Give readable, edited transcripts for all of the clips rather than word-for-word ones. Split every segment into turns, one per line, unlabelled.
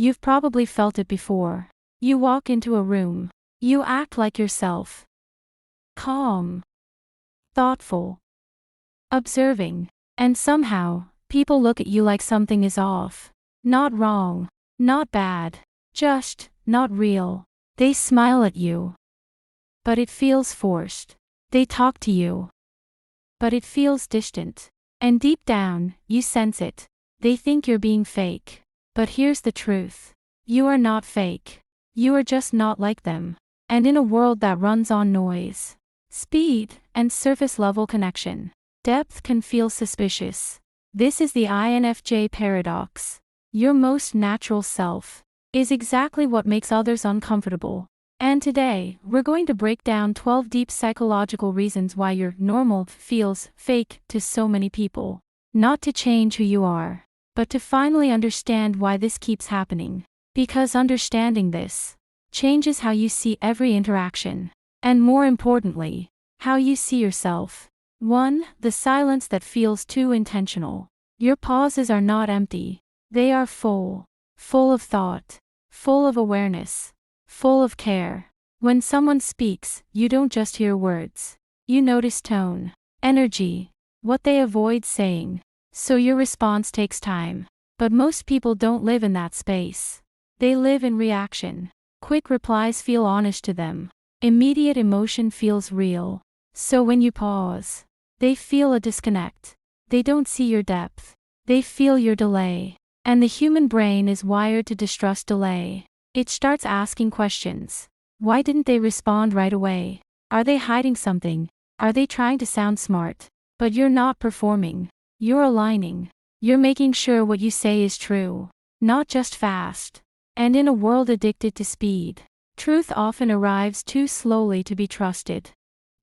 You've probably felt it before. You walk into a room. You act like yourself. Calm. Thoughtful. Observing. And somehow, people look at you like something is off. Not wrong. Not bad. Just, not real. They smile at you. But it feels forced. They talk to you. But it feels distant. And deep down, you sense it. They think you're being fake. But here's the truth. You are not fake. You are just not like them. And in a world that runs on noise, speed, and surface-level connection, depth can feel suspicious. This is the INFJ paradox. Your most natural self is exactly what makes others uncomfortable. And today, we're going to break down 12 deep psychological reasons why your normal feels fake to so many people. Not to change who you are, but to finally understand why this keeps happening. Because understanding this changes how you see every interaction. And more importantly, how you see yourself. 1. The silence that feels too intentional. Your pauses are not empty. They are full. Full of thought. Full of awareness. Full of care. When someone speaks, you don't just hear words. You notice tone, energy, what they avoid saying. So your response takes time. But most people don't live in that space. They live in reaction. Quick replies feel honest to them. Immediate emotion feels real. So when you pause, they feel a disconnect. They don't see your depth. They feel your delay. And the human brain is wired to distrust delay. It starts asking questions. Why didn't they respond right away? Are they hiding something? Are they trying to sound smart? But you're not performing. You're aligning. You're making sure what you say is true, not just fast. And in a world addicted to speed, truth often arrives too slowly to be trusted.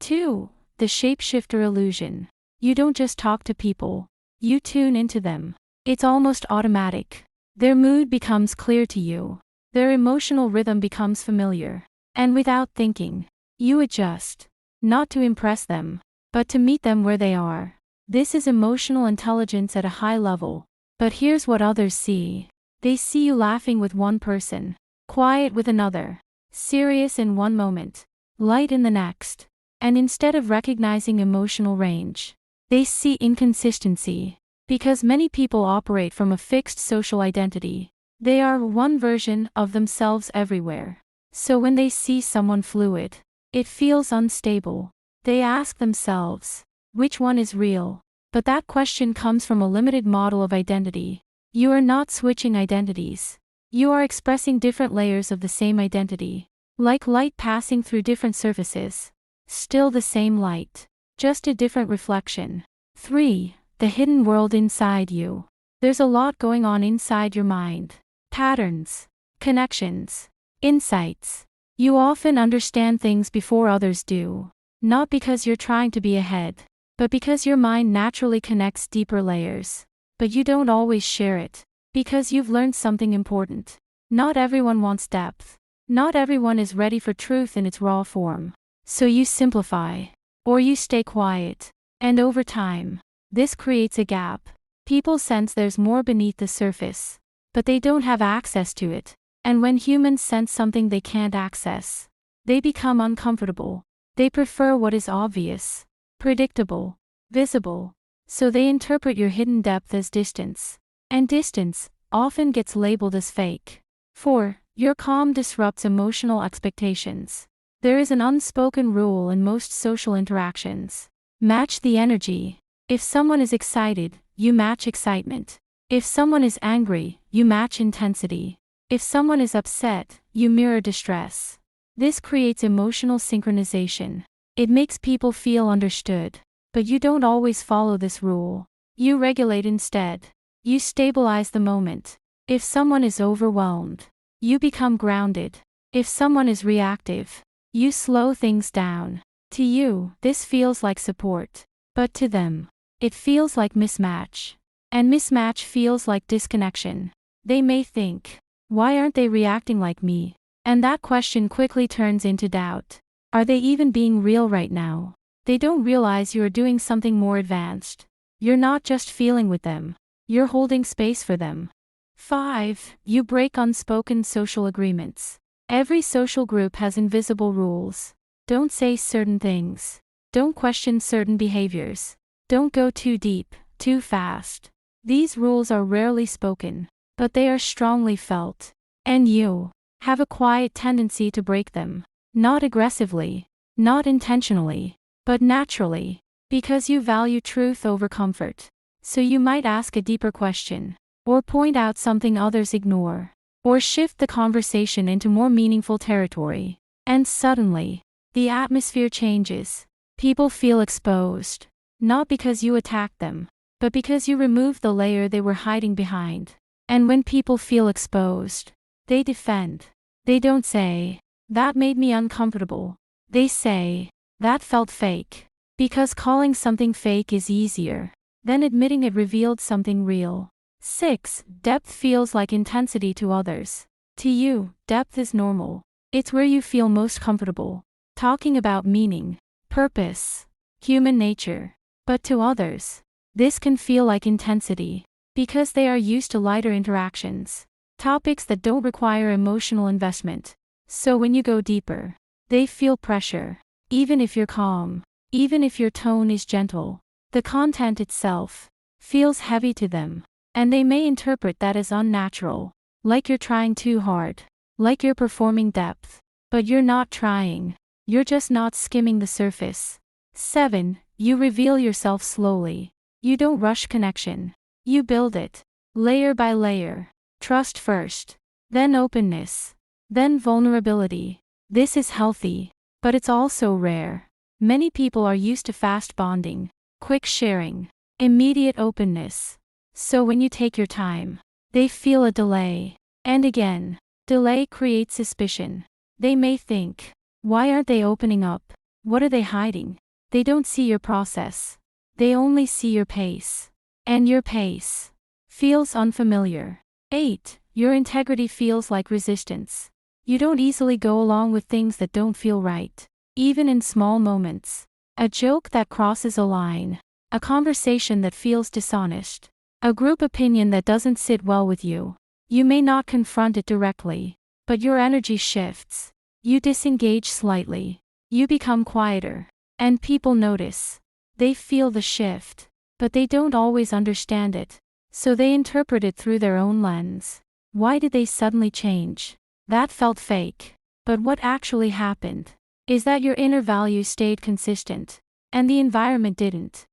2. The shapeshifter illusion. You don't just talk to people. You tune into them. It's almost automatic. Their mood becomes clear to you. Their emotional rhythm becomes familiar. And without thinking, you adjust. Not to impress them, but to meet them where they are. This is emotional intelligence at a high level. But here's what others see. They see you laughing with one person, quiet with another, serious in one moment, light in the next. And instead of recognizing emotional range, they see inconsistency. Because many people operate from a fixed social identity. They are one version of themselves everywhere. So when they see someone fluid, it feels unstable. They ask themselves, which one is real? But that question comes from a limited model of identity. You are not switching identities. You are expressing different layers of the same identity. Like light passing through different surfaces. Still the same light, just a different reflection. 3. The hidden world inside you. There's a lot going on inside your mind. Patterns, connections, insights. You often understand things before others do. Not because you're trying to be ahead, but because your mind naturally connects deeper layers. But you don't always share it, because you've learned something important. Not everyone wants depth. Not everyone is ready for truth in its raw form. So you simplify, or you stay quiet. And over time, this creates a gap. People sense there's more beneath the surface, but they don't have access to it. And when humans sense something they can't access, they become uncomfortable. They prefer what is obvious, predictable, visible. So they interpret your hidden depth as distance. And distance often gets labeled as fake. 4. Your calm disrupts emotional expectations. There is an unspoken rule in most social interactions. Match the energy. If someone is excited, you match excitement. If someone is angry, you match intensity. If someone is upset, you mirror distress. This creates emotional synchronization. It makes people feel understood. But you don't always follow this rule. You regulate instead. You stabilize the moment. If someone is overwhelmed, you become grounded. If someone is reactive, you slow things down. To you, this feels like support. But to them, it feels like mismatch. And mismatch feels like disconnection. They may think, why aren't they reacting like me? And that question quickly turns into doubt. Are they even being real right now? They don't realize you are doing something more advanced. You're not just feeling with them. You're holding space for them. 5. You break unspoken social agreements. Every social group has invisible rules. Don't say certain things. Don't question certain behaviors. Don't go too deep, too fast. These rules are rarely spoken, but they are strongly felt. And you have a quiet tendency to break them. Not aggressively, not intentionally, but naturally, because you value truth over comfort. So you might ask a deeper question, or point out something others ignore, or shift the conversation into more meaningful territory. And suddenly, the atmosphere changes. People feel exposed, not because you attacked them, but because you removed the layer they were hiding behind. And when people feel exposed, they defend. They don't say, "That made me uncomfortable." They say, "That felt fake." Because calling something fake is easier than admitting it revealed something real. 6. Depth feels like intensity to others. To you, depth is normal. It's where you feel most comfortable, talking about meaning, purpose, human nature. But to others, this can feel like intensity, because they are used to lighter interactions, topics that don't require emotional investment. So when you go deeper, they feel pressure. Even if you're calm, even if your tone is gentle, the content itself feels heavy to them, and they may interpret that as unnatural, like you're trying too hard, like you're performing depth. But you're not trying, you're just not skimming the surface. 7. You reveal yourself slowly. You don't rush connection. You build it, layer by layer. Trust first, then openness, then vulnerability. This is healthy, but it's also rare. Many people are used to fast bonding, quick sharing, immediate openness. So when you take your time, they feel a delay. And again, delay creates suspicion. They may think, "Why aren't they opening up? What are they hiding?" They don't see your process. They only see your pace. And your pace feels unfamiliar. 8. Your integrity feels like resistance. You don't easily go along with things that don't feel right, even in small moments. A joke that crosses a line, a conversation that feels dishonest, a group opinion that doesn't sit well with you. You may not confront it directly, but your energy shifts. You disengage slightly. You become quieter. And people notice. They feel the shift, but they don't always understand it. So they interpret it through their own lens. Why did they suddenly change? That felt fake. But what actually happened is that your inner values stayed consistent, and the environment didn't.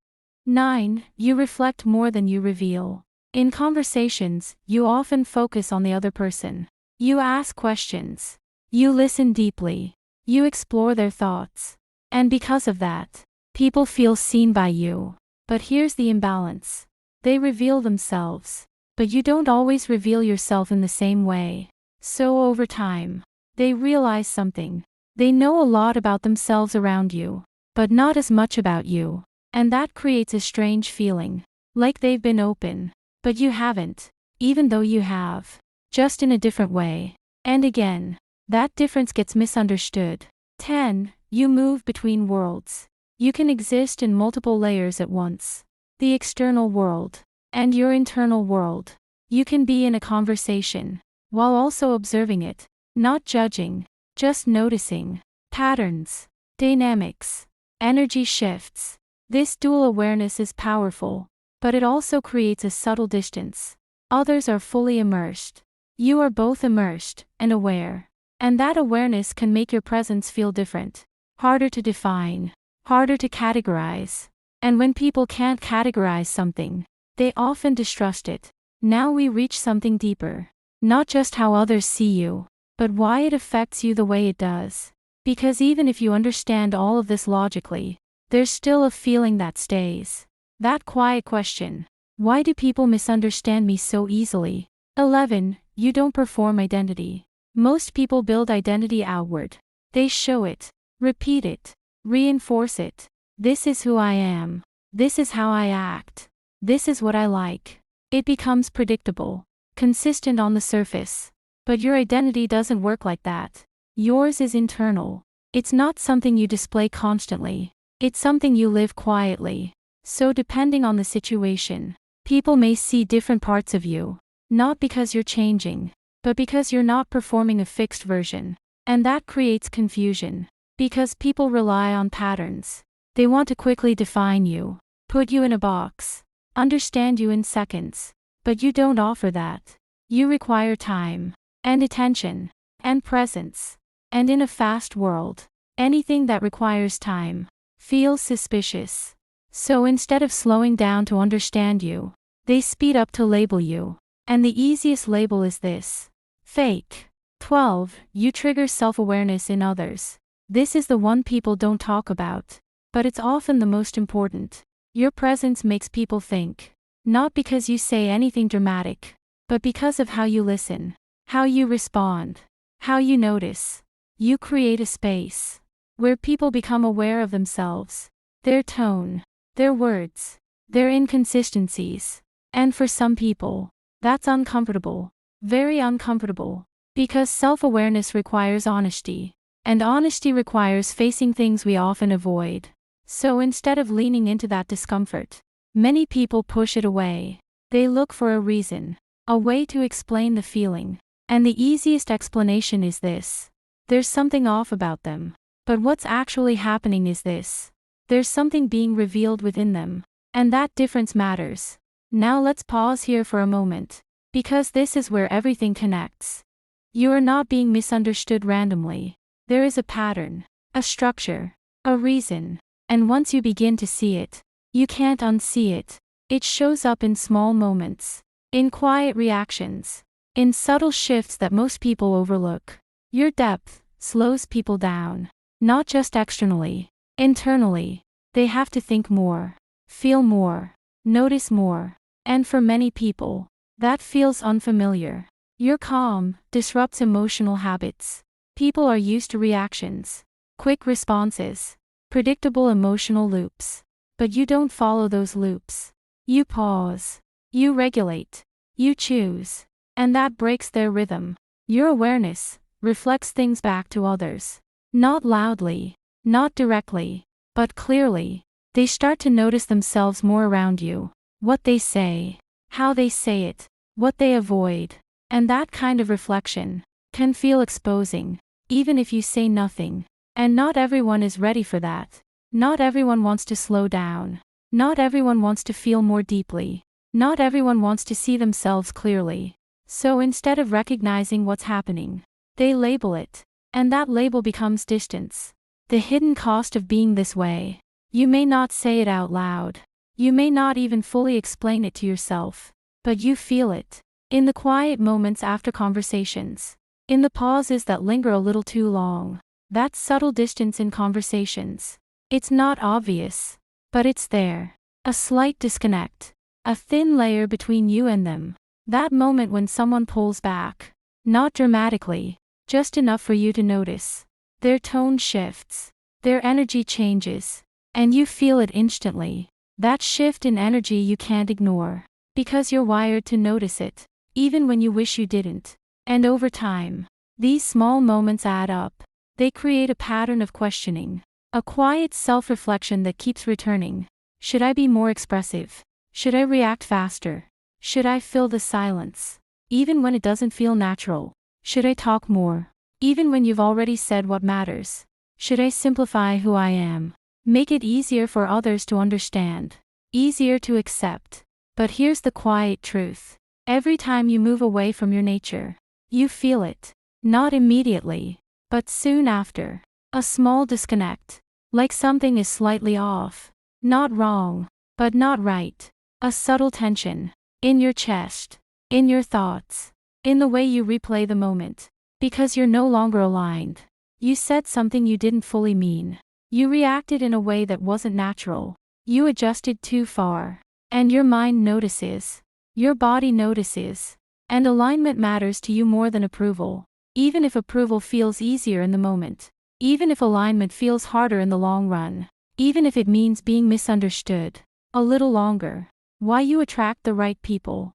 9. You reflect more than you reveal. In conversations, you often focus on the other person. You ask questions. You listen deeply. You explore their thoughts. And because of that, people feel seen by you. But here's the imbalance. They reveal themselves, but you don't always reveal yourself in the same way. So over time, they realize something. They know a lot about themselves around you, but not as much about you. And that creates a strange feeling, like they've been open, but you haven't, even though you have, just in a different way. And again, that difference gets misunderstood. 10. You move between worlds. You can exist in multiple layers at once. The external world, and your internal world. You can be in a conversation, while also observing it, not judging, just noticing patterns, dynamics, energy shifts. This dual awareness is powerful, but it also creates a subtle distance. Others are fully immersed. You are both immersed and aware. And that awareness can make your presence feel different, harder to define, harder to categorize. And when people can't categorize something, they often distrust it. Now we reach something deeper. Not just how others see you, but why it affects you the way it does. Because even if you understand all of this logically, there's still a feeling that stays. That quiet question. Why do people misunderstand me so easily? 11. You don't perform identity. Most people build identity outward. They show it, repeat it, reinforce it. This is who I am. This is how I act. This is what I like. It becomes predictable, consistent on the surface. But your identity doesn't work like that. Yours is internal. It's not something you display constantly. It's something you live quietly. So depending on the situation, people may see different parts of you. Not because you're changing, but because you're not performing a fixed version. And that creates confusion. Because people rely on patterns. They want to quickly define you, put you in a box, understand you in seconds. But you don't offer that. You require time, and attention, and presence. And in a fast world, anything that requires time feels suspicious. So instead of slowing down to understand you, they speed up to label you. And the easiest label is this: fake. 12. You trigger self-awareness in others. This is the one people don't talk about, but it's often the most important. Your presence makes people think. Not because you say anything dramatic, but because of how you listen, how you respond, how you notice. You create a space where people become aware of themselves, their tone, their words, their inconsistencies. And for some people, that's uncomfortable, very uncomfortable, because self-awareness requires honesty, and honesty requires facing things we often avoid. So instead of leaning into that discomfort, many people push it away. They look for a reason, a way to explain the feeling. And the easiest explanation is this: there's something off about them. But what's actually happening is this: there's something being revealed within them. And that difference matters. Now let's pause here for a moment, because this is where everything connects. You are not being misunderstood randomly. There is a pattern, a structure, a reason. And once you begin to see it, you can't unsee it. It shows up in small moments, in quiet reactions, in subtle shifts that most people overlook. Your depth slows people down, not just externally, internally. They have to think more, feel more, notice more. And for many people, that feels unfamiliar. Your calm disrupts emotional habits. People are used to reactions, quick responses, predictable emotional loops. But you don't follow those loops. You pause, you regulate, you choose. And that breaks their rhythm. Your awareness reflects things back to others. Not loudly, not directly, but clearly. They start to notice themselves more around you. What they say, how they say it, what they avoid. And that kind of reflection can feel exposing, even if you say nothing. And not everyone is ready for that. Not everyone wants to slow down. Not everyone wants to feel more deeply. Not everyone wants to see themselves clearly. So instead of recognizing what's happening, they label it. And that label becomes distance. The hidden cost of being this way. You may not say it out loud. You may not even fully explain it to yourself. But you feel it. In the quiet moments after conversations. In the pauses that linger a little too long. That subtle distance in conversations. It's not obvious, but it's there. A slight disconnect. A thin layer between you and them. That moment when someone pulls back. Not dramatically, just enough for you to notice. Their tone shifts. Their energy changes. And you feel it instantly. That shift in energy you can't ignore. Because you're wired to notice it, even when you wish you didn't. And over time, these small moments add up. They create a pattern of questioning. A quiet self-reflection that keeps returning. Should I be more expressive? Should I react faster? Should I fill the silence, even when it doesn't feel natural? Should I talk more, even when you've already said what matters? Should I simplify who I am? Make it easier for others to understand, easier to accept. But here's the quiet truth. Every time you move away from your nature, you feel it. Not immediately, but soon after. A small disconnect. Like something is slightly off. Not wrong, but not right. A subtle tension. In your chest. In your thoughts. In the way you replay the moment. Because you're no longer aligned. You said something you didn't fully mean. You reacted in a way that wasn't natural. You adjusted too far. And your mind notices. Your body notices. And alignment matters to you more than approval. Even if approval feels easier in the moment. Even if alignment feels harder in the long run. Even if it means being misunderstood a little longer. Why you attract the right people.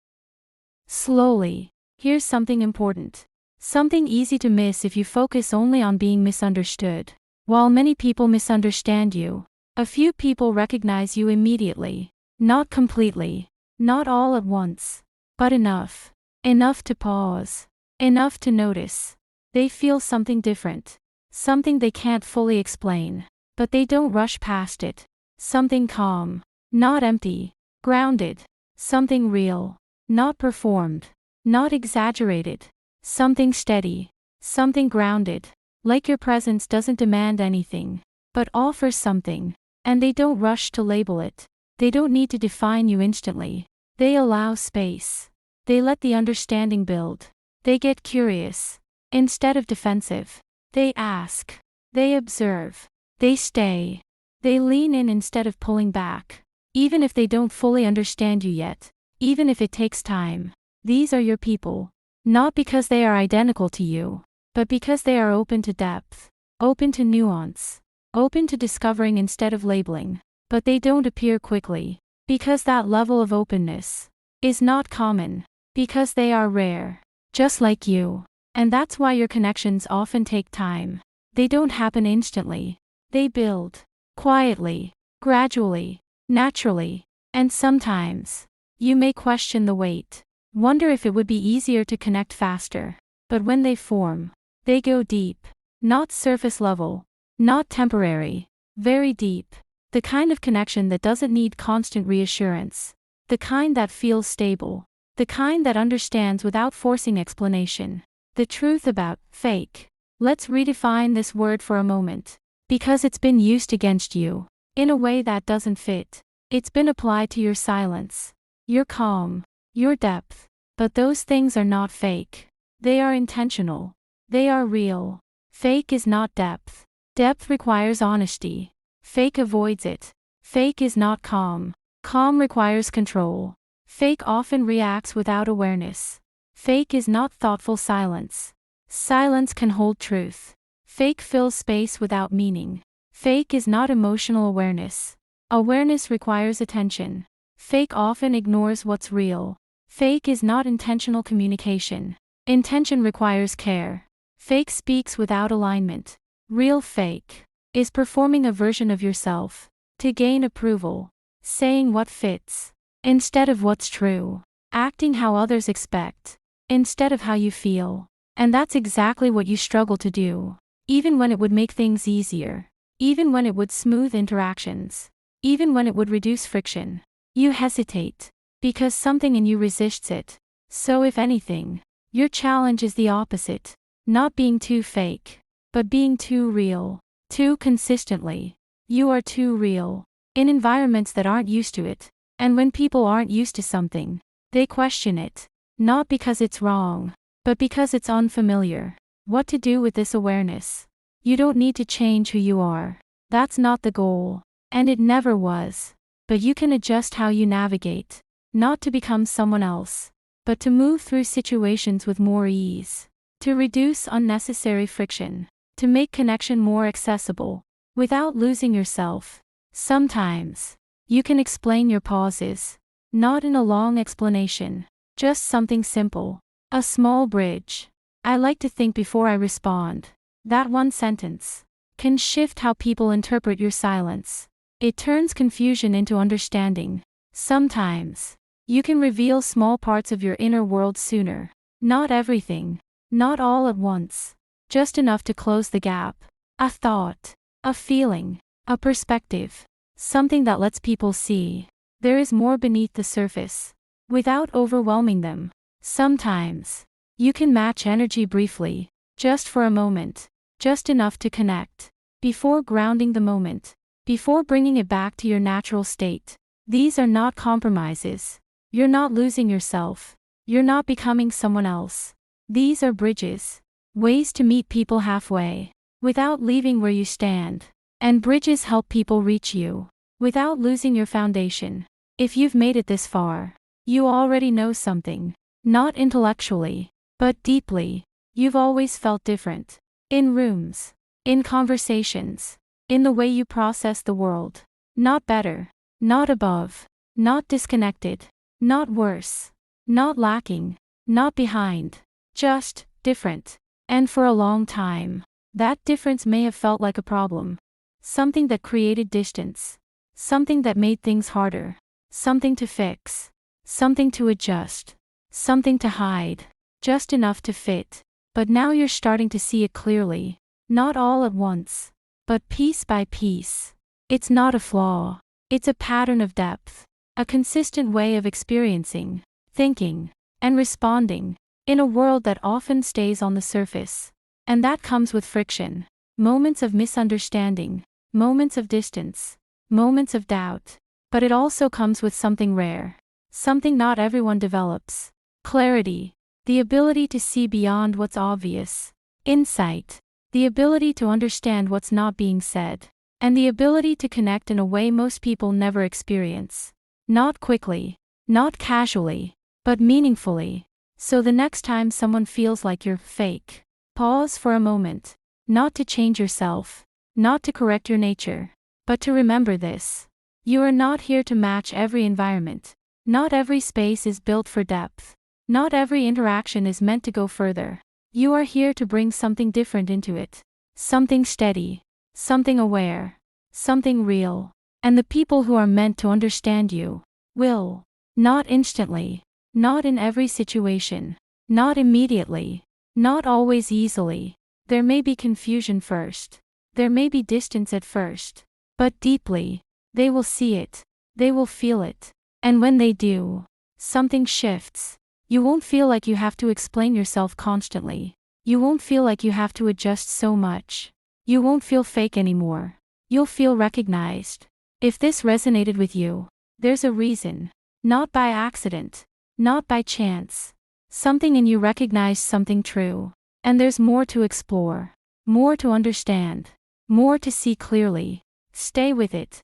Slowly. Here's something important. Something easy to miss if you focus only on being misunderstood. While many people misunderstand you, a few people recognize you immediately. Not completely. Not all at once. But enough. enough to pause, enough to notice. They feel something different, something they can't fully explain, but they don't rush past it. Something calm, not empty, grounded, something real, not performed, not exaggerated, something steady, something grounded, like your presence doesn't demand anything, but offers something, and they don't rush to label it. They don't need to define you instantly. They allow space. They let the understanding build. They get curious. Instead of defensive, they ask. They observe. They stay. They lean in instead of pulling back. Even if they don't fully understand you yet, even if it takes time, these are your people. Not because they are identical to you, but because they are open to depth, open to nuance, open to discovering instead of labeling. But they don't appear quickly, because that level of openness is not common, because they are rare, just like you. And that's why your connections often take time. They don't happen instantly. They build quietly, gradually, naturally, and sometimes you may question the wait, wonder if it would be easier to connect faster. But when they form, they go deep, not surface level, not temporary, very deep. The kind of connection that doesn't need constant reassurance. The kind that feels stable. The kind that understands without forcing explanation. The truth about fake. Let's redefine this word for a moment. Because it's been used against you in a way that doesn't fit. It's been applied to your silence, your calm, your depth. But those things are not fake. They are intentional. They are real. Fake is not depth. Depth requires honesty. Fake avoids it. Fake is not calm. Calm requires control. Fake often reacts without awareness. Fake is not thoughtful silence. Silence can hold truth. Fake fills space without meaning. Fake is not emotional awareness. Awareness requires attention. Fake often ignores what's real. Fake is not intentional communication. Intention requires care. Fake speaks without alignment. Real fake is performing a version of yourself to gain approval, saying what fits instead of what's true, acting how others expect instead of how you feel. And that's exactly what you struggle to do, even when it would make things easier, even when it would smooth interactions, even when it would reduce friction. You hesitate because something in you resists it. So if anything, your challenge is the opposite, not being too fake, but being too real. Too consistently. You are too real. In environments that aren't used to it. And when people aren't used to something, they question it. Not because it's wrong, but because it's unfamiliar. What to do with this awareness? You don't need to change who you are. That's not the goal. And it never was. But you can adjust how you navigate. Not to become someone else, but to move through situations with more ease. To reduce unnecessary friction. To make connection more accessible, without losing yourself. Sometimes, you can explain your pauses, not in a long explanation, just something simple, a small bridge. I like to think before I respond. That one sentence can shift how people interpret your silence. It turns confusion into understanding. Sometimes, you can reveal small parts of your inner world sooner. Not everything, not all at once. Just enough to close the gap. A thought, a feeling, a perspective, something that lets people see there is more beneath the surface, without overwhelming them. Sometimes, you can match energy briefly, just for a moment, just enough to connect, before grounding the moment, before bringing it back to your natural state. These are not compromises. You're not losing yourself. You're not becoming someone else. These are bridges. Ways to meet people halfway, without leaving where you stand. And bridges help people reach you, without losing your foundation. If you've made it this far, you already know something. Not intellectually, but deeply. You've always felt different. In rooms, in conversations, in the way you process the world. Not better, not above, not disconnected, not worse, not lacking, not behind. Just different. And for a long time, that difference may have felt like a problem. Something that created distance. Something that made things harder. Something to fix. Something to adjust. something to hide, just enough to fit. But now you're starting to see it clearly. Not all at once, but piece by piece. It's not a flaw. It's a pattern of depth. A consistent way of experiencing, thinking, and responding in a world that often stays on the surface. And that comes with friction. Moments of misunderstanding, moments of distance, moments of doubt. But it also comes with something rare. Something not everyone develops. Clarity. The ability to see beyond what's obvious. Insight. The ability to understand what's not being said. And the ability to connect in a way most people never experience. Not quickly, not casually, but meaningfully. So the next time someone feels like you're fake, pause for a moment. Not to change yourself, not to correct your nature, but to remember this. You are not here to match every environment. Not every space is built for depth. Not every interaction is meant to go further. You are here to bring something different into it. Something steady, something aware, something real. And the people who are meant to understand you will. Not instantly, not in every situation, not immediately, not always easily. There may be confusion first. There may be distance at first. But deeply, they will see it. They will feel it. And when they do, something shifts. You won't feel like you have to explain yourself constantly. You won't feel like you have to adjust so much. You won't feel fake anymore. You'll feel recognized. If this resonated with you, there's a reason. Not by accident. Not by chance. Something in you recognized something true. And there's more to explore. More to understand. More to see clearly. Stay with it.